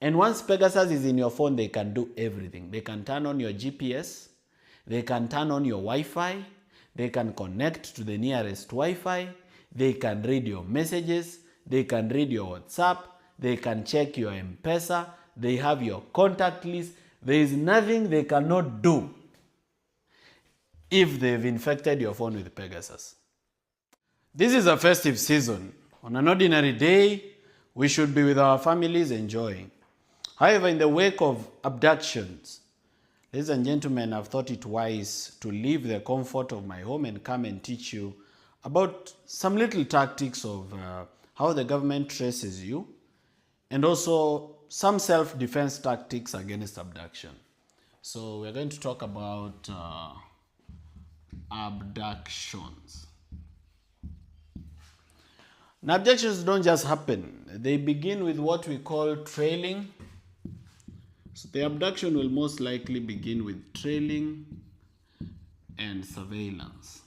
And once Pegasus is in your phone, they can do everything. They can turn on your GPS, they can turn on your Wi-Fi, they can connect to the nearest Wi-Fi, they can read your messages, they can read your WhatsApp, they can check your M-Pesa, they have your contact list. There is nothing they cannot do if they've infected your phone with Pegasus. This is a festive season. On an ordinary day, we should be with our families enjoying. However, in the wake of abductions, ladies and gentlemen, I've thought it wise to leave the comfort of my home and come and teach you about some little tactics of how the government traces you, and also some self-defense tactics against abduction. So we're going to talk about abductions. Now, abductions don't just happen. They begin with what we call trailing. So the abduction will most likely begin with trailing and surveillance.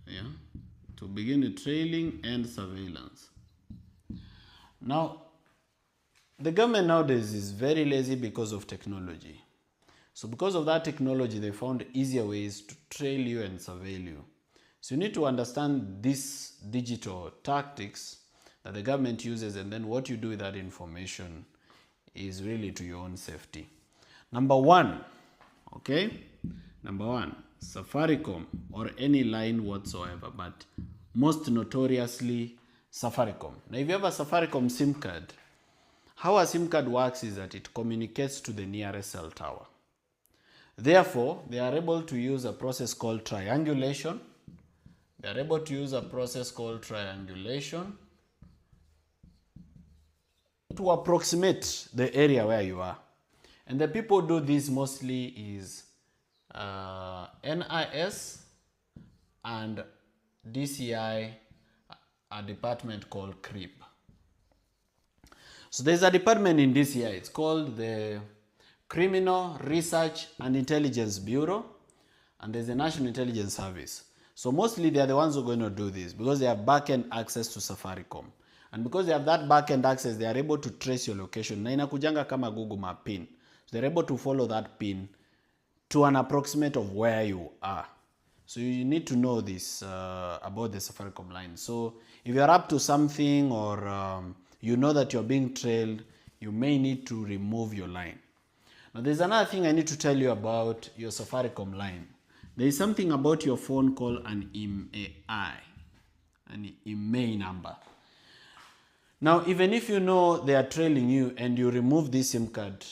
Yeah, to begin with trailing and surveillance. Now, the government nowadays is very lazy because of technology. So because of that technology, they found easier ways to trail you and surveil you. So you need to understand these digital tactics that the government uses, and then what you do with that information is really to your own safety. Number one, Safaricom or any line whatsoever, but most notoriously Safaricom. Now, if you have a Safaricom SIM card, how a SIM card works is that it communicates to the nearest cell tower. Therefore, they are able to use a process called triangulation. They are able to use a process called triangulation to approximate the area where you are. And the people do this mostly is NIS and DCI, a department called CRIB. So there's a department in DCI, it's called the Criminal Research and Intelligence Bureau, and there's the National Intelligence Service. So mostly they are the ones who are going to do this because they have back-end access to Safaricom. And because they have that back-end access, they are able to trace your location. Na inakujanga kama Google Map pin. So they're able to follow that pin to an approximate of where you are. So you need to know this about the Safaricom line. So if you're up to something or you know that you're being trailed, you may need to remove your line. Now there's another thing I need to tell you about your Safaricom line. There is something about your phone called an IMEI, an IMEI number. Now, even if you know they are trailing you and you remove this SIM card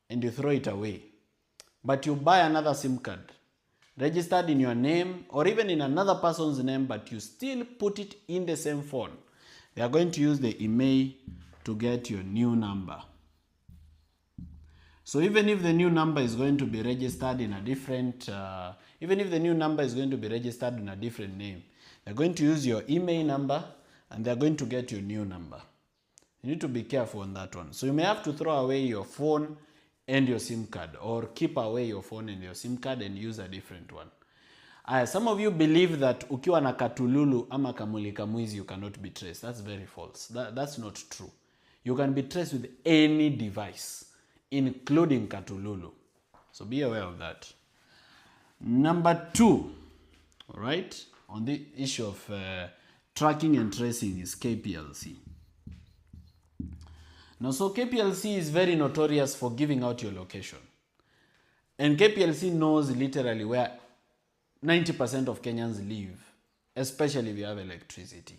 and you throw it away, but you buy another SIM card registered in your name or even in another person's name, but you still put it in the same phone, they are going to use the IMEI to get your new number. So even if the new number is going to be registered in a different, name, they're going to use your IMEI number and they're going to get your new number. You need to be careful on that one. So you may have to throw away your phone and your SIM card, or keep away your phone and your SIM card and use a different one. Some of you believe that ukiwa na katululu ama kamulika mwizi you cannot be traced. That's very false. That's not true. You can be traced with any device, including katululu. So be aware of that. Number two, all right, on the issue of tracking and tracing is KPLC. Now, so KPLC is very notorious for giving out your location. And KPLC knows literally where 90% of Kenyans live, especially if you have electricity.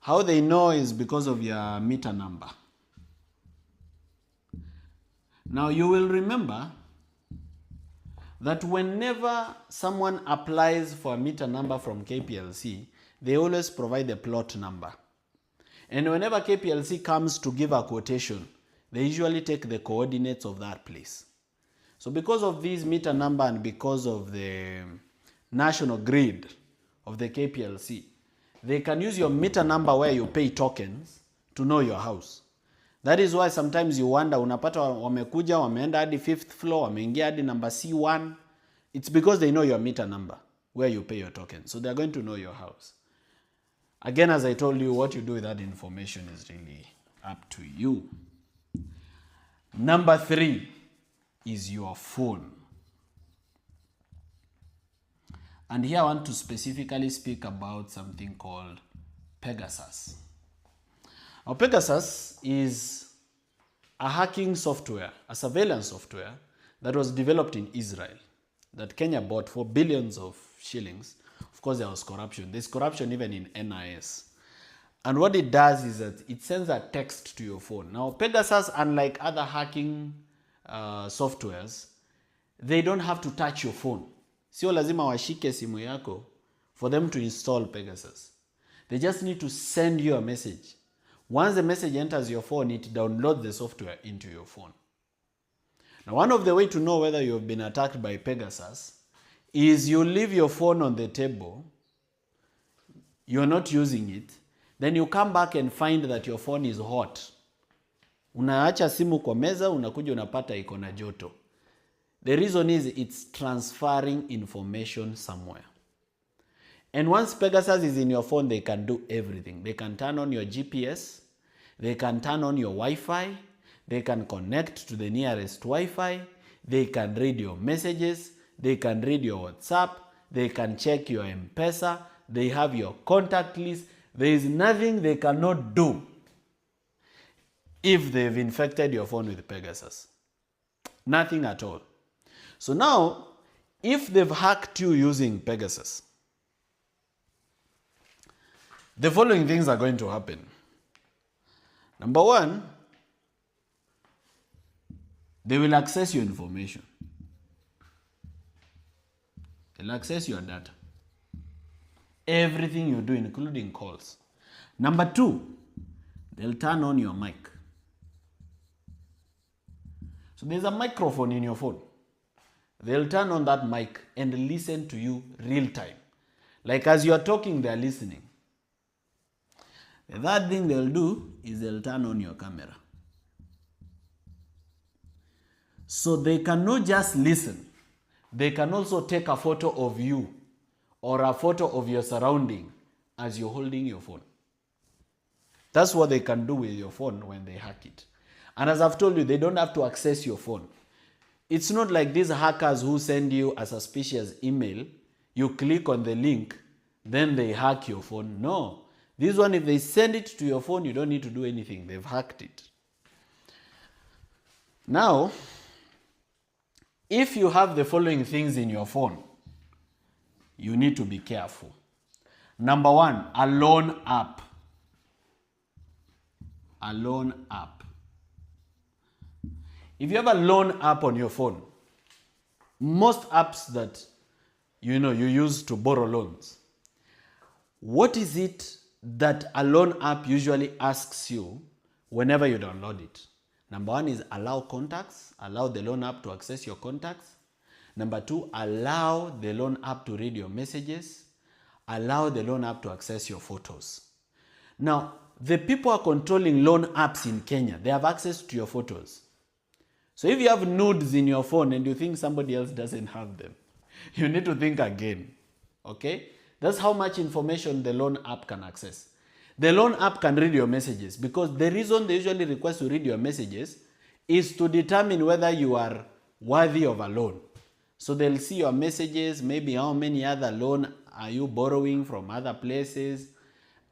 How they know is because of your meter number. Now, you will remember that whenever someone applies for a meter number from KPLC, they always provide the plot number. And whenever KPLC comes to give a quotation, they usually take the coordinates of that place. So because of this meter number and because of the national grid of the KPLC, they can use your meter number where you pay tokens to know your house. That is why sometimes you wonder, unapata wamekuja, wameenda hadi 5th floor, wameingia hadi number C1. It's because they know your meter number where you pay your token. So they're going to know your house. Again, as I told you, what you do with that information is really up to you. Number 3 is your phone. And here I want to specifically speak about something called Pegasus. Now, Pegasus is a hacking software, a surveillance software that was developed in Israel that Kenya bought for billions of shillings. Of course, there was corruption. There's corruption even in NIS. And what it does is that it sends a text to your phone. Now, Pegasus, unlike other hacking softwares, they don't have to touch your phone. Sio lazima washike simu yako for them to install Pegasus. They just need to send you a message. Once the message enters your phone, it downloads the software into your phone. Now, one of the ways to know whether you have been attacked by Pegasus is you leave your phone on the table, you're not using it, then you come back and find that your phone is hot. Unaacha simu kwa meza, unakuja unapata iko na joto. The reason is it's transferring information somewhere. And once Pegasus is in your phone, they can do everything. They can turn on your GPS, they can turn on your Wi-Fi, they can connect to the nearest Wi-Fi, they can read your messages, they can read your WhatsApp, they can check your M-Pesa, they have your contact list. There is nothing they cannot do if they've infected your phone with Pegasus. Nothing at all. So now, if they've hacked you using Pegasus, the following things are going to happen. Number 1, they will access your information. They'll access your data. Everything you do, including calls. Number 2, they'll turn on your mic. So there's a microphone in your phone. They'll turn on that mic and listen to you real time. Like as you're talking, they're listening. The third thing they'll do is they'll turn on your camera. So they cannot just listen. They can also take a photo of you or a photo of your surrounding as you're holding your phone. That's what they can do with your phone when they hack it. And as I've told you, they don't have to access your phone. It's not like these hackers who send you a suspicious email, you click on the link, then they hack your phone. No. This one, if they send it to your phone, you don't need to do anything. They've hacked it. Now, if you have the following things in your phone, you need to be careful. Number 1, a loan app. A loan app. If you have a loan app on your phone, most apps that you use to borrow loans, what is it that a loan app usually asks you whenever you download it? Number 1 is allow contacts, allow the loan app to access your contacts. Number 2, allow the loan app to read your messages, allow the loan app to access your photos. Now, the people who are controlling loan apps in Kenya, they have access to your photos. So if you have nudes in your phone and you think somebody else doesn't have them, you need to think again, okay? That's how much information the loan app can access. The loan app can read your messages because the reason they usually request to read your messages is to determine whether you are worthy of a loan. So they'll see your messages, maybe how many other loan are you borrowing from other places.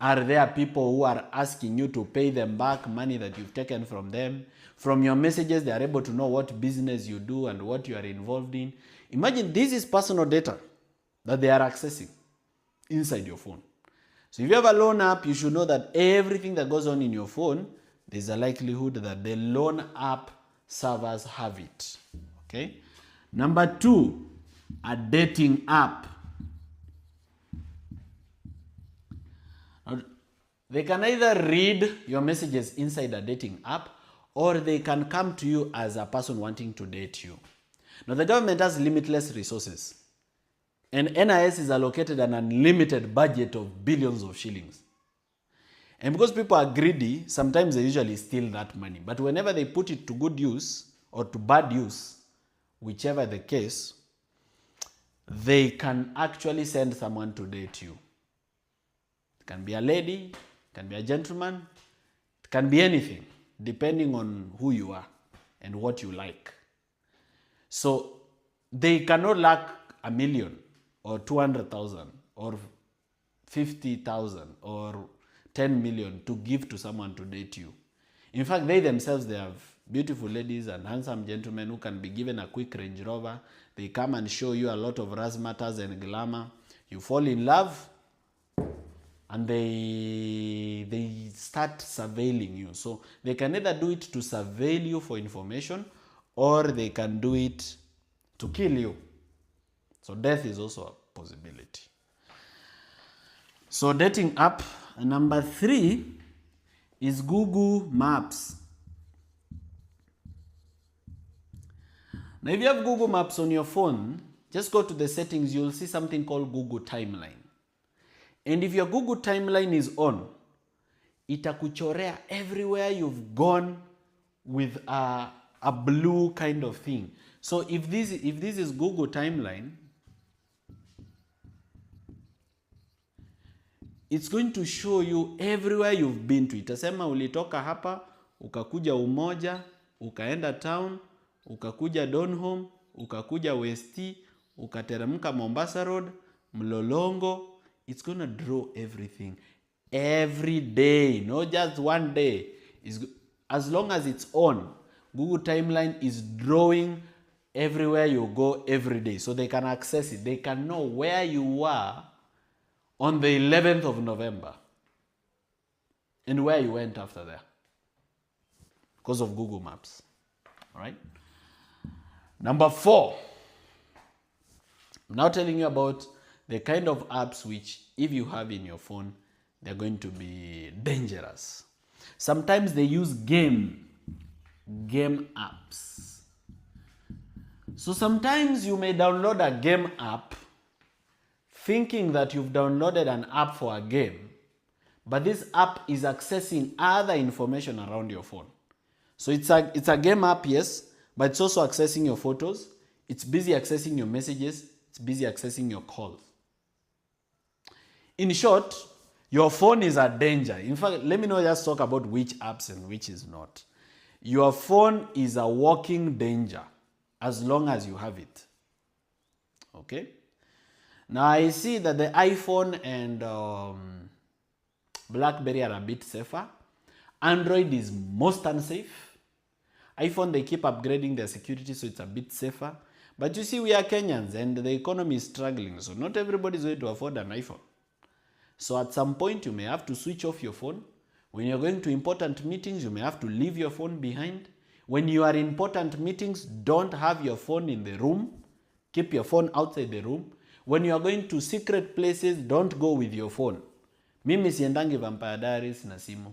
Are there people who are asking you to pay them back money that you've taken from them? From your messages, they are able to know what business you do and what you are involved in. Imagine this is personal data that they are accessing inside your phone. So if you have a loan app, you should know that everything that goes on in your phone, there's a likelihood that the loan app servers have it. Okay? Number 2, a dating app. They can either read your messages inside a dating app or they can come to you as a person wanting to date you. Now, the government has limitless resources. And NIS is allocated an unlimited budget of billions of shillings. And because people are greedy, sometimes they usually steal that money. But whenever they put it to good use or to bad use, whichever the case, they can actually send someone to date you. It can be a lady, it can be a gentleman, it Can be anything, depending on who you are and what you like. So they cannot lack 1 million or 200,000 or 50,000 or 10 million to give to someone to date you. In fact, they themselves, they have beautiful ladies and handsome gentlemen who can be given a quick Range Rover. They come and show you a lot of razzmatazz and glamour. You fall in love and they start surveilling you. So they can either do it to surveil you for information, or they can do it to kill you. So death is also a possibility. So dating app number 3 is Google Maps. Now if you have Google Maps on your phone, just go to the settings, you'll see something called Google Timeline. And if your Google Timeline is on, itakuchorea everywhere you've gone with a blue kind of thing. So if this is Google Timeline, it's going to show you everywhere you've been to. Itasema ulitoka hapa, ukakuja Umoja, ukaenda town, ukakuja Donholm, ukakuja Westi, ukateremka Mombasa Road, Mlolongo. It's going to draw everything every day, not just one day. As long as it's on, Google Timeline is drawing everywhere you go every day. So they can access it. They can know where you were on the 11th of November and where you went after that because of Google Maps. All right. Number 4. I'm now telling you about the kind of apps which, if you have in your phone, they're going to be dangerous. Sometimes they use game apps. So sometimes you may download a game app thinking that you've downloaded an app for a game, but this app is accessing other information around your phone. So it's a game app, yes, but it's also accessing your photos. It's busy accessing your messages. It's busy accessing your calls. In short, your phone is a danger. In fact, let me not just talk about which apps and which is not. Your phone is a walking danger as long as you have it. Okay? Now I see that the iPhone and BlackBerry are a bit safer. Android is most unsafe. iPhone, they keep upgrading their security, so it's a bit safer. But you see, we are Kenyans and the economy is struggling, so not everybody is going to afford an iPhone. So at some point, you may have to switch off your phone. When you're going to important meetings, you may have to leave your phone behind. When you are in important meetings, don't have your phone in the room. Keep your phone outside the room. When you are going to secret places, don't go with your phone. Mimi siendangi Vampire Diaries na simu.